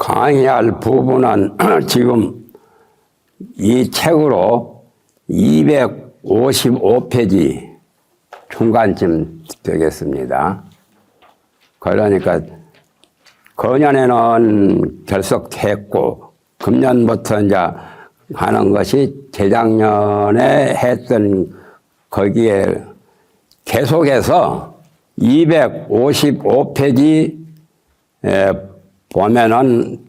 강의할 부분은 지금 이 책으로 255페이지 중간쯤 되겠습니다. 그러니까 금년에는 결석했고 금년부터 이제 하는 것이 재작년에 했던 거기에 계속해서 255페이지 보면은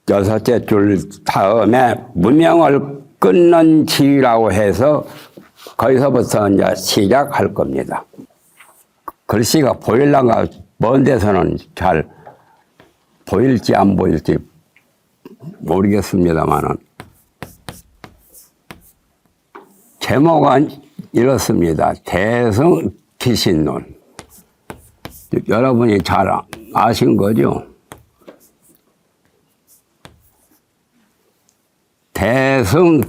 여섯째 줄 다음에 무명을 끊는 지위라고 해서 거기서부터 이제 시작할 겁니다. 글씨가 보일란가 먼 데서는 잘 보일지 안 보일지 모르겠습니다만은 제목은 이렇습니다. 대성 기신론. 여러분이 잘 아신 거죠? 대성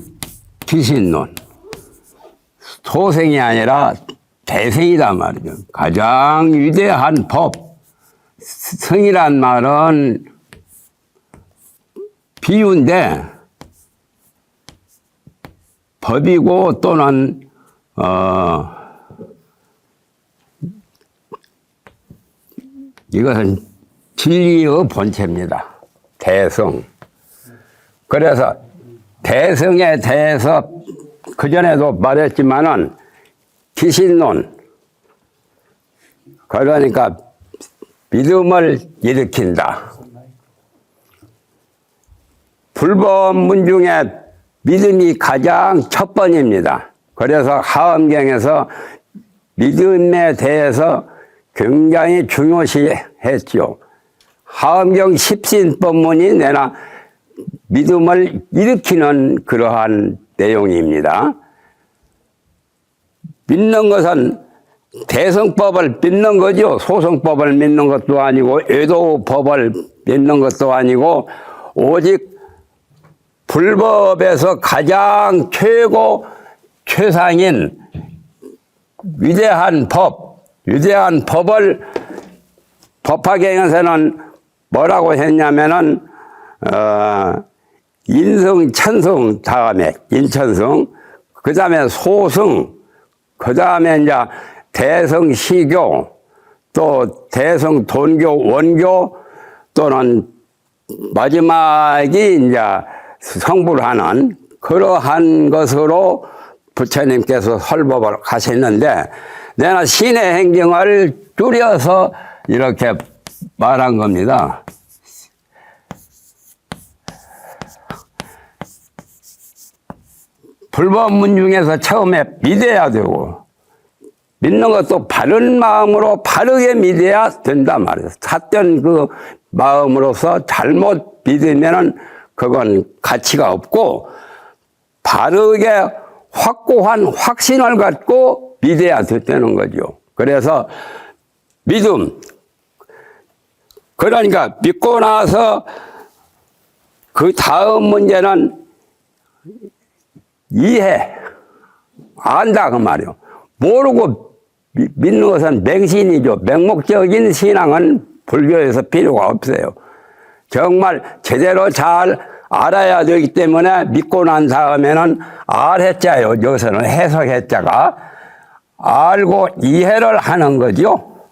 기신론. 소생이 아니라 대성이다 말이죠. 가장 위대한 법. 성이란 말은 비유인데 법이고 또는 이것은 진리의 본체입니다. 대성. 그래서 대성에 대해서 그전에도 말했지만은 기신론, 그러니까 믿음을 일으킨다. 불법문 중에 믿음이 가장 첫 번입니다. 그래서 하엄경에서 믿음에 대해서 굉장히 중요시했죠. 하엄경 십신법문이 내나 믿음을 일으키는 그러한 내용입니다. 믿는 것은 대성법을 믿는 거죠. 소성법을 믿는 것도 아니고 외도법을 믿는 것도 아니고 오직 불법에서 가장 최고 최상인 위대한 법을 법화경에서는 뭐라고 했냐면은 인성, 천성 다음에 인천성, 그 다음에 소성, 그 다음에 이제 대성 시교, 또 대성 돈교, 원교, 또는 마지막이 이제 성불하는 그러한 것으로 부처님께서 설법을 하셨는데, 내가 신의 행정을 줄여서 이렇게 말한 겁니다. 불법문 중에서 처음에 믿어야 되고, 믿는 것도 바른 마음으로 바르게 믿어야 된단 말이에요. 삿된 그 마음으로서 잘못 믿으면은 그건 가치가 없고, 바르게 확고한 확신을 갖고 믿어야 되는 거죠. 그래서 믿음. 그러니까 믿고 나서 그 다음 문제는 이해, 안다 그 말이요. 모르고 믿는 것은 맹신이죠. 맹목적인 신앙은 불교에서 필요가 없어요. 정말 제대로 잘 알아야 되기 때문에 믿고 난 다음에는 알해자요. 여기서는 해석해자가 알고 이해를 하는 거죠.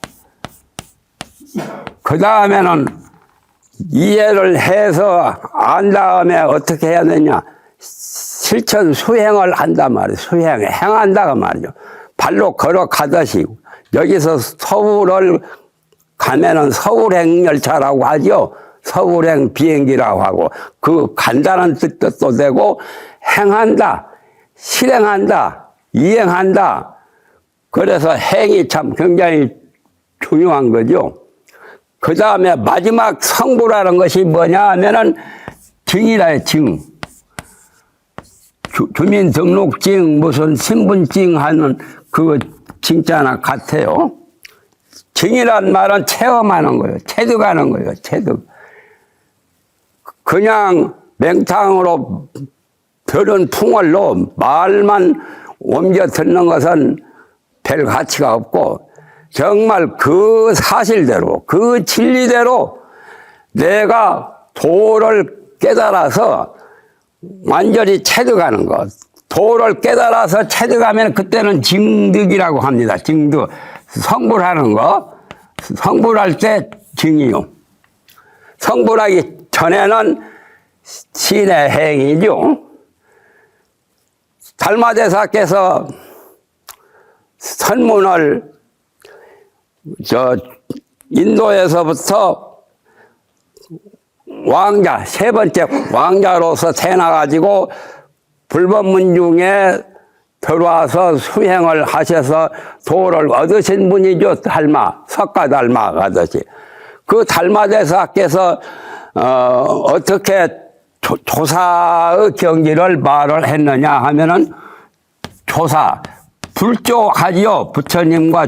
그 다음에는 이해를 해서 안 다음에 어떻게 해야 되냐. 실천 수행을 한단 말이에요. 행한다고 말이죠. 발로 걸어가듯이 여기서 서울을 가면은 서울행 열차라고 하죠. 서울행 비행기라고 하고 그 간다는 뜻도 되고 행한다, 실행한다, 이행한다. 그래서 행이 참 굉장히 중요한 거죠. 그 다음에 마지막 성부라는 것이 뭐냐 하면은 증이라요, 증. 주민등록증, 무슨 신분증 하는 그 증자나 같아요. 증이란 말은 체험하는 거예요. 체득하는 거예요. 체득. 그냥 맹탕으로 별은 풍월로 말만 옮겨 듣는 것은 별 가치가 없고 정말 그 사실대로 그 진리대로 내가 도를 깨달아서 완전히 체득하는 것. 도를 깨달아서 체득하면 그때는 징득이라고 합니다. 징득. 성불하는 거. 성불할 때 징이요. 성불하기 전에는 신의 행이죠. 달마대사께서 선문을 인도에서부터 왕자, 세 번째 왕자로서 태어나가지고 불법문중에 들어와서 수행을 하셔서 도를 얻으신 분이죠. 석가달마 아저씨. 그 달마대사께서 어떻게 조사의 경지를 말을 했느냐 하면은 조사, 불조하지요. 부처님과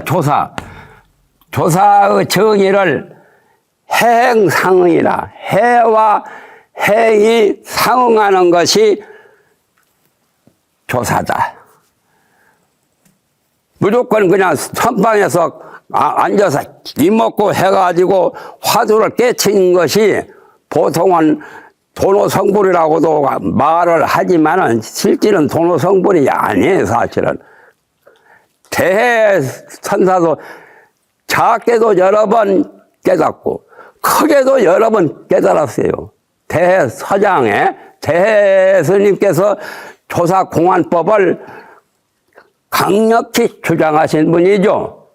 조사의 정의를 해행상응이라, 해와 행이 상응하는 것이 조사다. 무조건 그냥 선방에서 앉아서 이먹고 해가지고 화두를 깨치는 것이 보통은 도노성불이라고도 말을 하지만은 실질은 도노성불이 아니에요, 사실은. 대해선사도 작게도 여러 번 깨닫고 크게도 여러 번 깨달았어요. 대해서장에 대해스님께서 조사공안법을 강력히 주장하신 분이죠.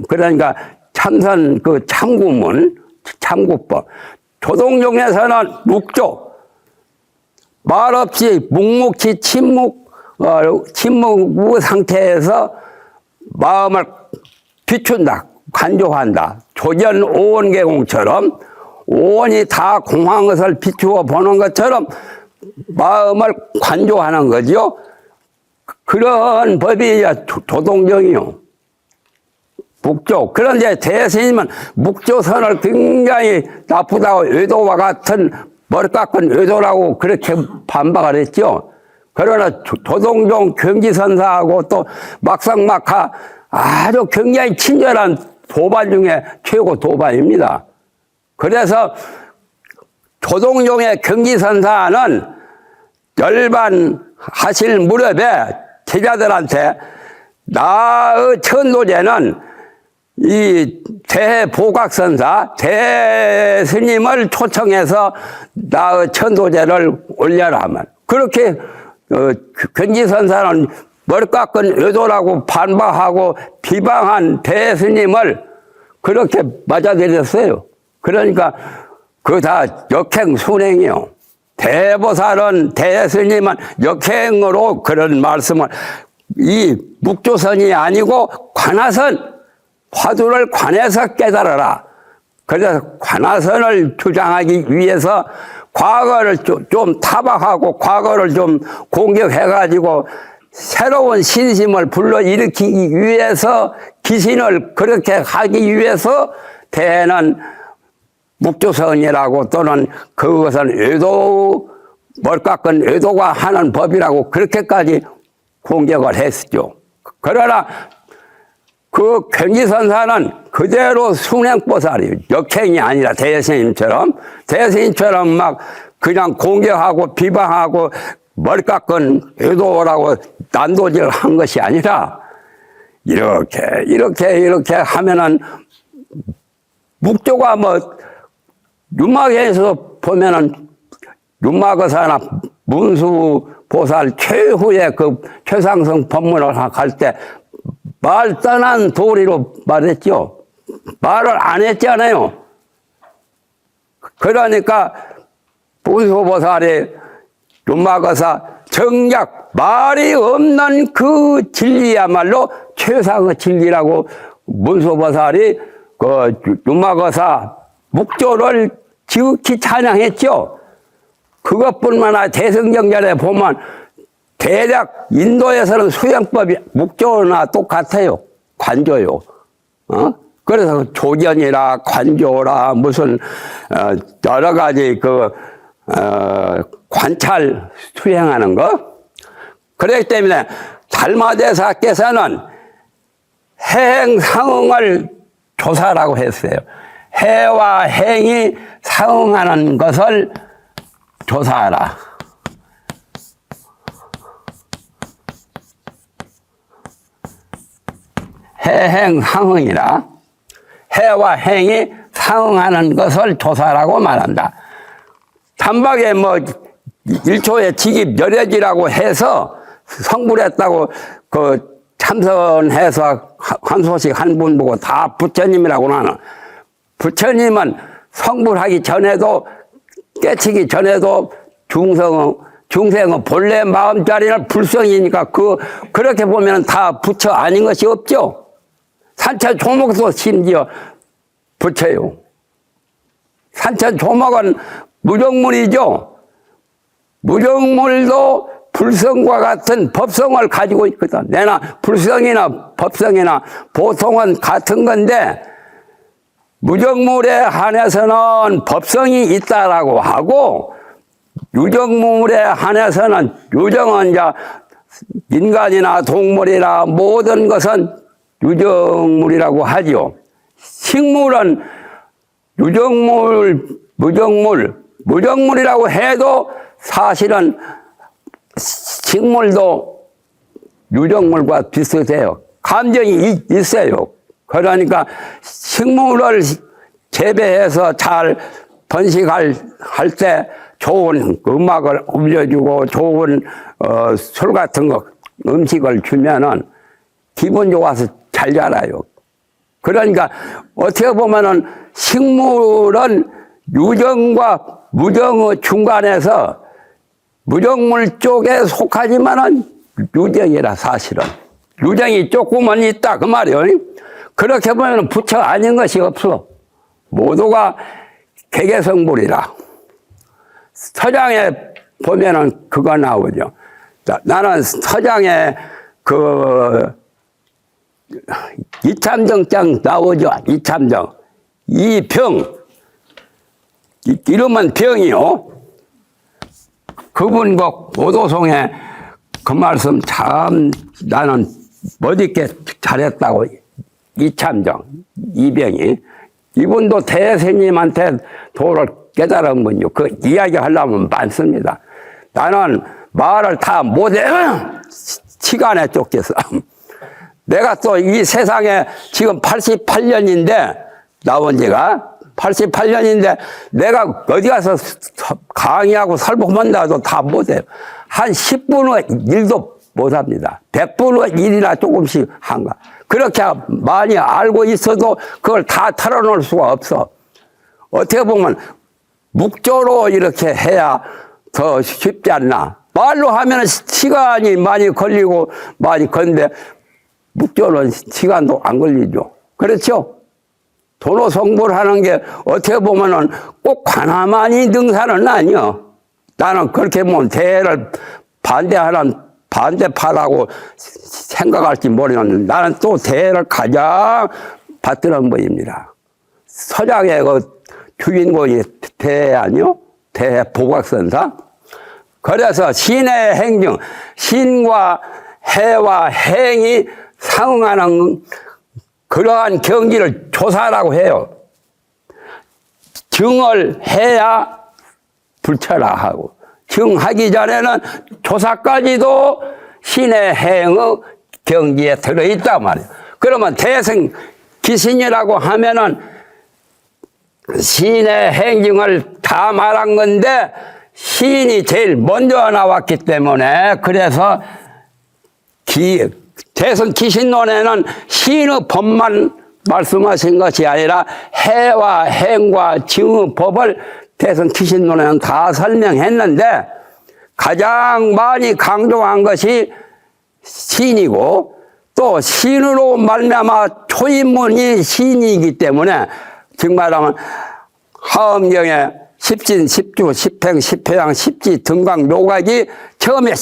그러니까 참선 그 참구문, 참구법. 조동종에서는 묵조, 말없이 묵묵히 침묵 상태에서 마음을 비춘다, 관조한다. 조전 오원계공처럼 오원이 다 공한 것을 비추어 보는 것처럼 마음을 관조하는 거죠. 그런 법이 조동정이요. 묵조. 그런데 대스님은 묵조선을 굉장히 나쁘다고 외도와 같은 머리 깎은 외도라고 그렇게 반박을 했죠. 그러나 조동종 경지선사하고 또 막상막하 아주 굉장히 친절한 도반 중에 최고 도반입니다. 그래서 조동종의 경지선사는 열반하실 무렵에 제자들한테 나의 천도제는 이 대보각선사, 대스님을 초청해서 나의 천도제를 올려라 하면 그렇게 견지선사는 머리 깎은 외도라고 반박하고 비방한 대스님을 그렇게 맞아들였어요. 그러니까 그거 다 역행 순행이요. 대보살은 대스님은 역행으로 그런 말씀을 이 묵조선이 아니고 관하선 화두를 관해서 깨달아라. 그래서 관하선을 주장하기 위해서 과거를 좀 타박하고 과거를 좀 공격해가지고 새로운 신심을 불러일으키기 위해서 기신을 그렇게 하기 위해서 대는 묵조선이라고 또는 그것은 외도, 머리 깎은 외도가 하는 법이라고 그렇게까지 공격을 했죠. 그러나 그 경지선사는 그대로 순행보살이에요. 역행이 아니라 대스님처럼 막 그냥 공격하고 비방하고 머리 깎은 외도라고 난도질을 한 것이 아니라 이렇게 하면은 묵조가 뭐 윤막에서 보면은 윤막의사나 문수보살 최후의 그 최상승 법문을 할 때 말 떠난 도리로 말했죠. 말을 안 했잖아요. 그러니까 문수보살이 윤막의사 정작 말이 없는 그 진리야말로 최상의 진리라고 문수보살이 그 윤막의사 묵조를 지극히 찬양했죠. 그것뿐만 아니라 대승정전에 보면 대략 인도에서는 수행법이 묵조나 똑같아요. 관조요. 그래서 조견이라 관조라 무슨 여러 가지 관찰 수행하는 거. 그렇기 때문에 달마대사께서는 해행상응을 조사라고 했어요. 해와 행이 상응하는 것을 조사하라. 해행 상응이라. 해와 행이 상응하는 것을 조사라고 말한다. 단박에 뭐 1초에 직입 열애지라고 해서 성불했다고 그 참선해서 한 소식 한 분 보고 다 부처님이라고 하는. 부처님은 성불하기 전에도 깨치기 전에도 중생은 본래 마음자리는 불성이니까 그렇게 보면 다 부처 아닌 것이 없죠. 산천 조목도 심지어 부처요. 산천 조목은 무정물이죠. 무정물도 불성과 같은 법성을 가지고 있거든. 내나 불성이나 법성이나 보통은 같은 건데 무정물에 한해서는 법성이 있다라고 하고 유정물에 한해서는 유정은 이제 인간이나 동물이나 모든 것은 유정물이라고 하죠. 식물은 유정물, 무정물이라고 해도 사실은 식물도 유정물과 비슷해요. 감정이 있어요. 그러니까 식물을 재배해서 잘 번식할 때 좋은 음악을 울려주고 좋은 술 같은 거 음식을 주면은 기분 좋아서 잘 자라요. 그러니까 어떻게 보면은 식물은 유정과 무정의 중간에서 무정물 쪽에 속하지만은 유정이라 사실은. 유정이 조금은 있다 그 말이에요. 그렇게 보면 부처 아닌 것이 없어. 모두가 개개성불이라. 서장에 보면은 그거 나오죠. 나는 서장에 이참정장 나오죠. 이참정. 이병. 이름은 병이요. 그분 오도송에 그 말씀 참 나는 멋있게 잘했다고. 이참정, 이병이. 이분도 대스님한테 도를 깨달은 분이요. 그 이야기 하려면 많습니다. 나는 말을 다 못해. 시간에 쫓겨서. 내가 또 이 세상에 지금 88년인데, 나온 지가 88년인데, 내가 어디 가서 강의하고 설법한다도 다 못해요. 한 10분의 1도 못합니다. 100분의 1이나 조금씩 한가. 그렇게 많이 알고 있어도 그걸 다 털어놓을 수가 없어. 어떻게 보면 묵조로 이렇게 해야 더 쉽지 않나. 말로 하면 시간이 많이 걸리고 많이 건데 묵조는 시간도 안 걸리죠. 그렇죠? 도노성불하는 게 어떻게 보면은 꼭 관아만이 능사는 아니요. 나는 그렇게 보면 대를 반대하는 반대파라고 생각할지 모르겠는데 나는 또 대를 가장 받드는 분입니다. 서장의 그 주인공이 대 아니요? 대보각선사. 그래서 신의 행정, 신과 해와 행이 상응하는 그러한 경지를 조사라고 해요. 증을 해야 불철라 하고 증하기 전에는 조사까지도 신의 행의 경지에 들어있단 말이에요. 그러면 대승 기신이라고 하면은 신의 행정을 다 말한 건데 신이 제일 먼저 나왔기 때문에 그래서 대승 기신론에는 신의 법만 말씀하신 것이 아니라 해와 행과 증의 법을 대승 기신론에는 다 설명했는데 가장 많이 강조한 것이 신이고 또 신으로 말미암아 초인문이 신이기 때문에 즉 말하면 하엄경에 십진, 십주, 십행, 십회양, 십지, 등강, 묘각이 처음에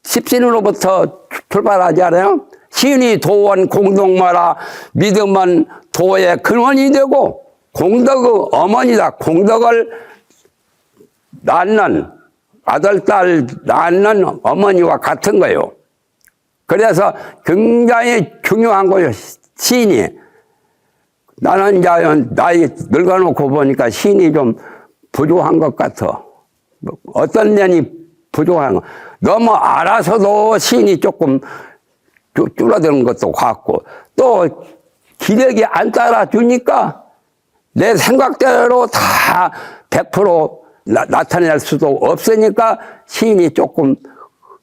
십신으로부터 출발하지 않아요? 신이 도원 공덕마라 믿음은 도의 근원이 되고 공덕의 어머니다. 공덕을 낳는 아들, 딸 낳는 어머니와 같은 거예요. 그래서 굉장히 중요한 거예요. 신이. 나는 이제 나이 늙어놓고 보니까 신이 좀 부족한 것 같아. 어떤 면이 부족한 거. 너무 알아서도 신이 조금 줄어드는 것도 같고, 또 기력이 안 따라주니까 내 생각대로 다 100% 나타낼 수도 없으니까 신이 조금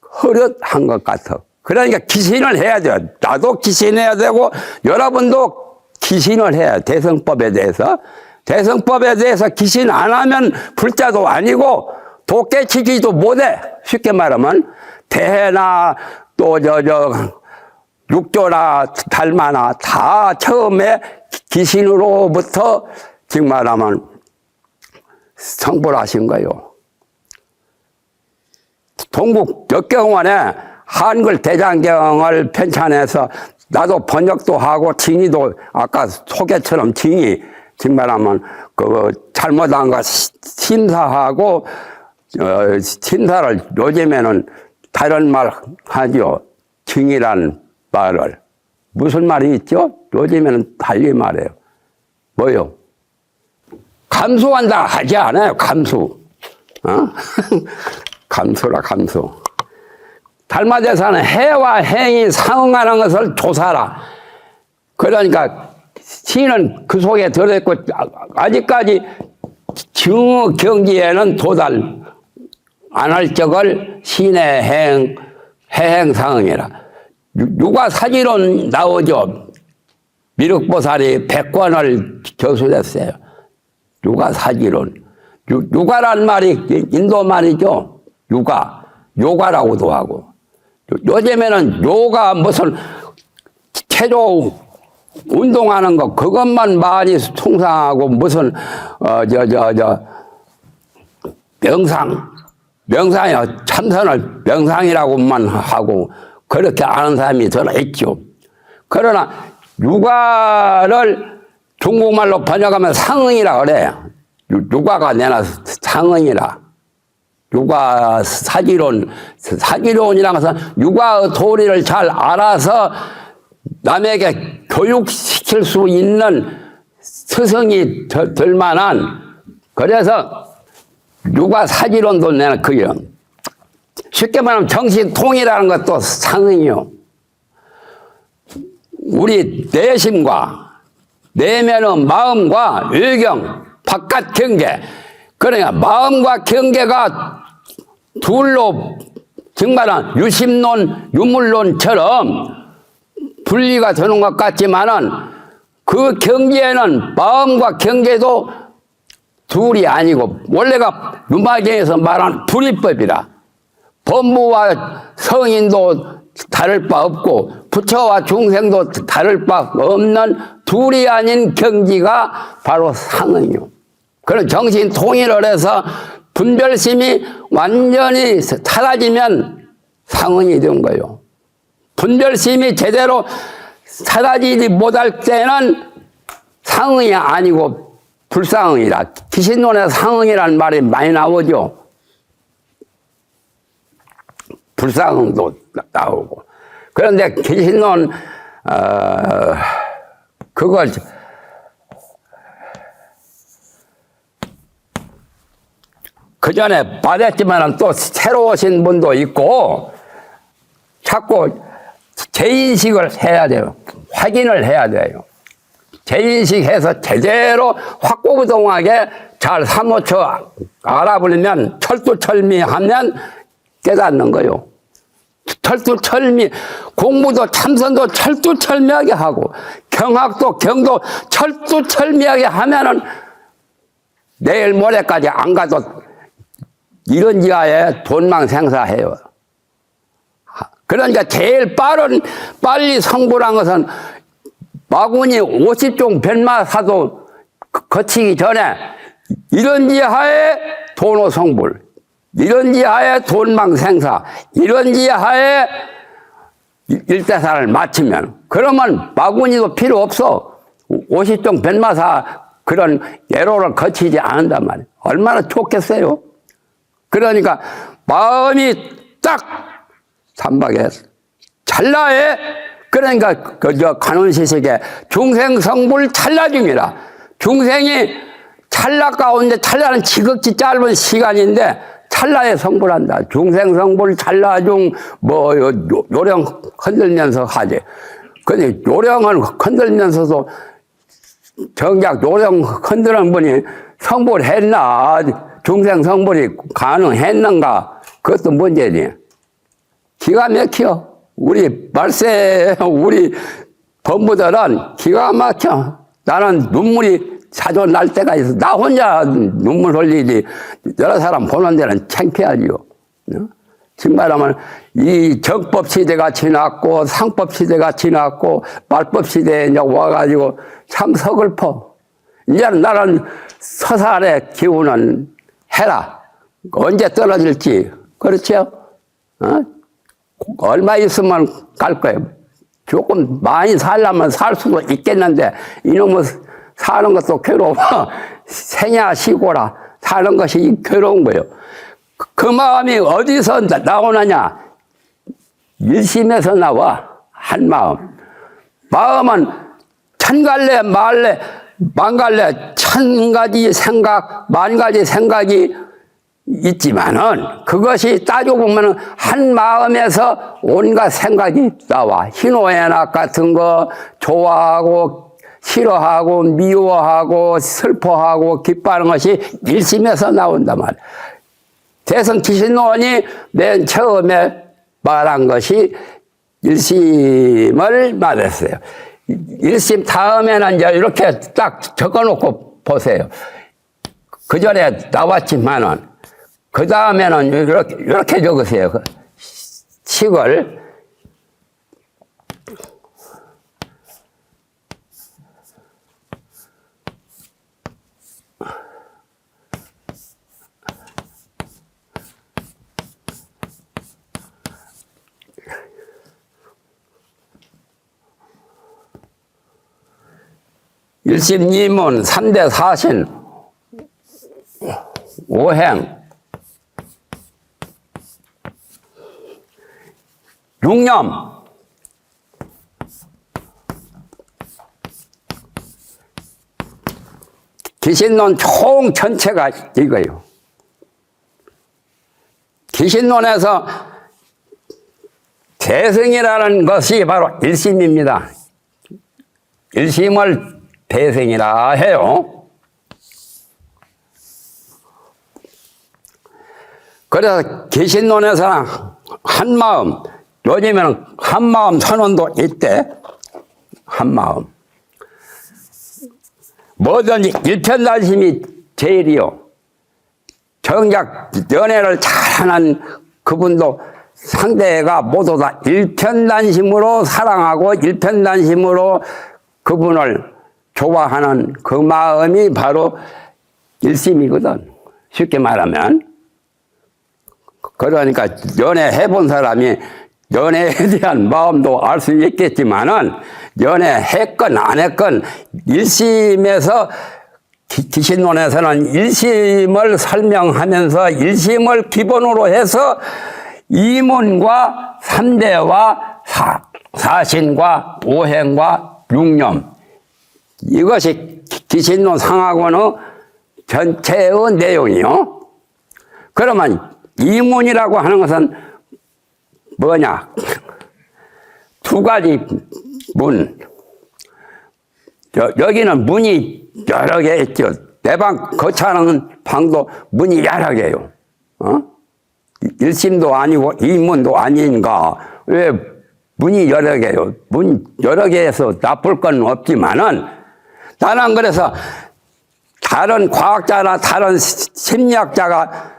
흐릿한 것 같아. 그러니까 기신을 해야 돼요. 나도 기신해야 되고 여러분도 기신을 해야 돼. 대성법에 대해서. 대성법에 대해서 기신 안 하면 불자도 아니고 도깨치지도 못해. 쉽게 말하면 대해나 또 육조나 달마나 다 처음에 기신으로부터 지금 말하면 성불 하신 거예요. 동국 역경원에 한글 대장경을 편찬해서 나도 번역도 하고 징의도 아까 소개처럼 징의 지금 말하면 그 잘못한 거 심사하고 심사를 요즘에는 다른 말 하죠. 징의란 말을 무슨 말이 있죠? 요즘에는 달리 말해요. 뭐요? 감수한다 하지 않아요. 감수. 감수라 감수. 달마대사는 해와 행이 상응하는 것을 조사라. 그러니까 신은 그 속에 들어있고 아직까지 증어 경지에는 도달 안 할 적을 신의 해행상응이라. 육아사지론 나오죠. 미륵보살이 100권을 저술했어요. 육아사지론. 육아란 말이 인도 말이죠. 요가라고도 하고. 요즘에는 요가 무슨 체조 운동하는 거 그것만 많이 통상하고 무슨 명상이 참선을 명상이라고만 하고 그렇게 아는 사람이 들어있죠. 그러나 육아를 중국말로 번역하면 상응이라 그래. 육아가 내나 상응이라. 육아 사지론이라는 것은 육아의 도리를 잘 알아서 남에게 교육시킬 수 있는 스승이 될 만한, 그래서 육아 사지론도 내는 그요. 쉽게 말하면 정신통이라는 것도 상응이요. 우리 내심과 내면의 마음과 외경, 바깥 경계, 그러니까 마음과 경계가 둘로 정말은 유심론, 유물론처럼 분리가 되는 것 같지만은 그 경계에는 마음과 경계도 둘이 아니고 원래가 유마경에서 말한 불이법이라. 범부와 성인도 다를 바 없고 부처와 중생도 다를 바 없는 둘이 아닌 경지가 바로 상응이요. 그런 정신 통일을 해서 분별심이 완전히 사라지면 상응이 된 거예요. 분별심이 제대로 사라지지 못할 때는 상응이 아니고 불상응이라. 기신론에 상응이라는 말이 많이 나오죠. 불상응도 나오고. 그런데 기신론 그걸 그 전에 받았지만 또 새로 오신 분도 있고 자꾸 재인식을 해야 돼요. 확인을 해야 돼요. 재인식해서 제대로 확고부동하게 잘 사무쳐 알아보려면 철두철미하면 깨닫는 거요. 철두철미, 공부도 참선도 철두철미하게 하고 경학도 경도 철두철미하게 하면은 내일 모레까지 안 가도 이런 지하에 돈망생사해요. 그러니까 제일 빨리 성불한 것은 마군이 50종 변마사도 거치기 전에 이런 지하에 돈호성불, 이런 지하에 돈망생사, 이런 지하에 일대사를 마치면 그러면 마군이도 필요 없어. 50종 변마사 그런 예로를 거치지 않는단 말이에요. 얼마나 좋겠어요. 그러니까 마음이 딱 삼박에 찰나에 그러니까 그저 관원시식에 중생성불 찰나중이라. 중생이 찰나 가운데, 찰나는 지극히 짧은 시간인데 찰나에 성불한다. 중생성불 찰나중 뭐 요령 흔들면서 하지. 근데 요령은 흔들면서도 정작 요령 흔드는 분이 성불했나, 중생성불이 가능했는가, 그것도 문제지. 기가 막혀. 우리 말세, 우리 법무들은 기가 막혀. 나는 눈물이 자주 날 때가 있어. 나 혼자 눈물 흘리지. 여러 사람 보는 데는 창피하지요. 지금 말하면 이 정법 시대가 지났고 상법 시대가 지났고 말법 시대에 이제 와가지고 참 서글퍼. 이제는 나는 서산의 기운은 해라. 언제 떨어질지. 그렇죠? 얼마 있으면 갈 거예요. 조금 많이 살려면 살 수도 있겠는데 이놈은 사는 것도 괴로워. 생야 쉬고라. 사는 것이 괴로운 거예요. 그 마음이 어디서 나오느냐? 일심에서 나와. 한 마음. 마음은 천갈래 말래 만갈래 천 가지 생각 만 가지 생각이 있지만은 그것이 따지고 보면은 한 마음에서 온갖 생각이 나와. 희노애락 같은 거 좋아하고 싫어하고 미워하고 슬퍼하고 기뻐하는 것이 일심에서 나온단 말이야. 대성 기신론이 맨 처음에 말한 것이 일심을 말했어요. 일심 다음에는 이제 이렇게 딱 적어놓고 보세요. 그 전에 나왔지만은 그 다음에는 이렇게 적으세요. 식을 일심이문, 삼대 사신, 오행, 육념, 기신론 총 전체가 이거예요. 기신론에서 대승이라는 것이 바로 일심입니다. 일심을 대승이라 해요. 그래서 기신론에서는 한마음, 요즘에는 한마음 선언도 있대. 한마음. 뭐든지 일편단심이 제일이요. 정작 연애를 잘하는 그분도 상대가 모두 다 일편단심으로 사랑하고 일편단심으로 그분을 좋아하는 그 마음이 바로 일심이거든. 쉽게 말하면. 그러니까 연애해본 사람이 연애에 대한 마음도 알 수 있겠지만은 연애했건 안 했건 일심에서 기신론에서는 일심을 설명하면서 일심을 기본으로 해서 이문과 삼대와 사신과 오행과 육념 이것이 기신론 상하고는 전체의 내용이요. 그러면 이문이라고 하는 것은 뭐냐? 두 가지 문. 여기는 문이 여러 개 있죠. 내 방 거처하는 방도 문이 여러 개요. 일심도 아니고 이문도 아닌가. 왜 문이 여러 개요? 문 여러 개에서 나쁠 건 없지만은 나는 그래서 다른 과학자나 다른 심리학자가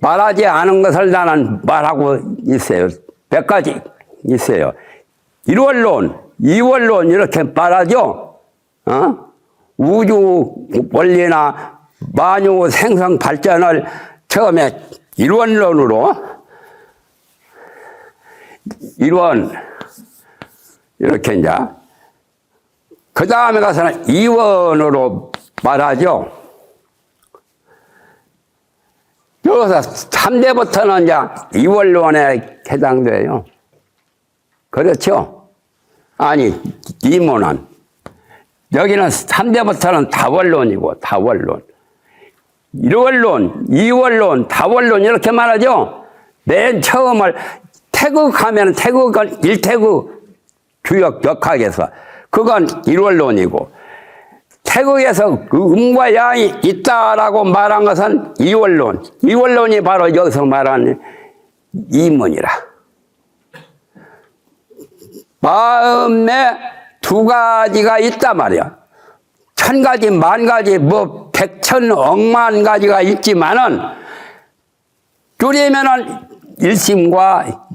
말하지 않은 것을 나는 말하고 있어요. 몇 가지 있어요. 일원론, 이원론 이렇게 말하죠. 우주 원리나 만유 생성 발전을 처음에 일원론으로 일원 이렇게 이제 그 다음에 가서는 이원으로 말하죠. 여기서 3대부터는 이제 이원론에 해당돼요. 그렇죠? 아니, 이문은. 여기는 3대부터는 다원론이고, 다원론. 1원론, 2원론, 다원론 이렇게 말하죠. 맨 처음을 태극하면 태극은 일태극 주역 역학에서 그건 1원론이고 태극에서 그 음과 양이 있다라고 말한 것은 2원론. 2원론이 바로 여기서 말하는 이문이라. 마음에 두 가지가 있단 말이야. 1000가지, 10,000가지, 뭐 100,000, 억만 가지가 있지만은 줄이면은 일심과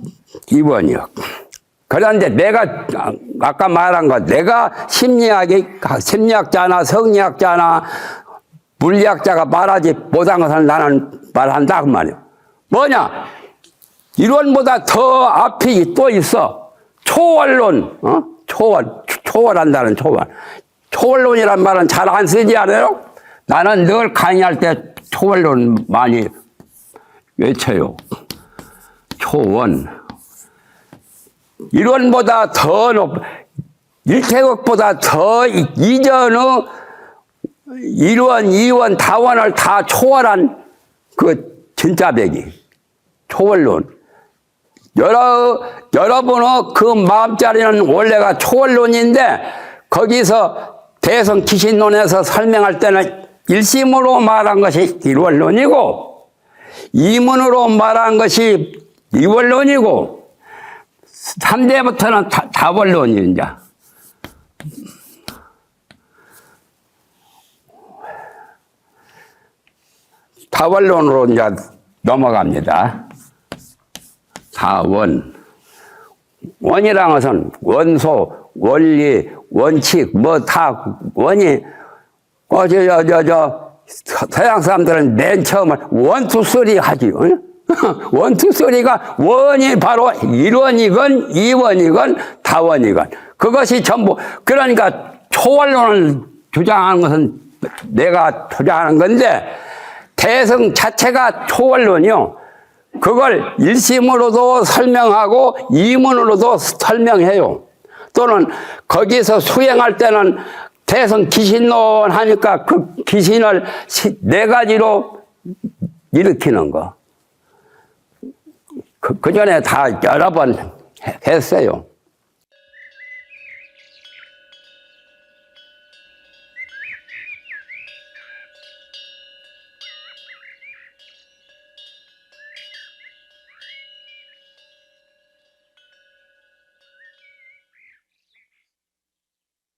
이원이요. 그런데 내가 아까 말한 것, 내가 심리학자나 성리학자나 물리학자가 말하지 못한 것을 나는 말한다 그 말이야. 뭐냐? 이론보다 더 앞이 또 있어. 초월론, 초월한다는 초월. 초월론이란 말은 잘 안 쓰지 않아요? 나는 늘 강의할 때 초월론 많이 외쳐요. 초원. 이론보다 더 일태극보다 더 이전의 일원, 이원, 다원을 다 초월한 그 진짜배기. 초월론. 여러분의 그 마음자리는 원래가 초월론인데 거기서 대성 기신론에서 설명할 때는 일심으로 말한 것이 일원론이고 이문으로 말한 것이 이원론이고 3대부터는 다원론입니다. 다원론으로 이제 넘어갑니다. 다원. 원이란 것은 원소, 원리, 원칙, 뭐 다 원이, 서양 사람들은 맨 처음에 원투쓰리 하지. 원투쓰리가 원이 바로 1원이건 2원이건 다원이건 그것이 전부. 그러니까 초월론을 주장하는 것은 내가 주장하는 건데 대성 자체가 초월론이요. 그걸 일심으로도 설명하고 이문으로도 설명해요. 또는 거기서 수행할 때는 대성 기신론 하니까 그 기신을 4가지로 일으키는 거. 그 전에 다 여러 번 했어요.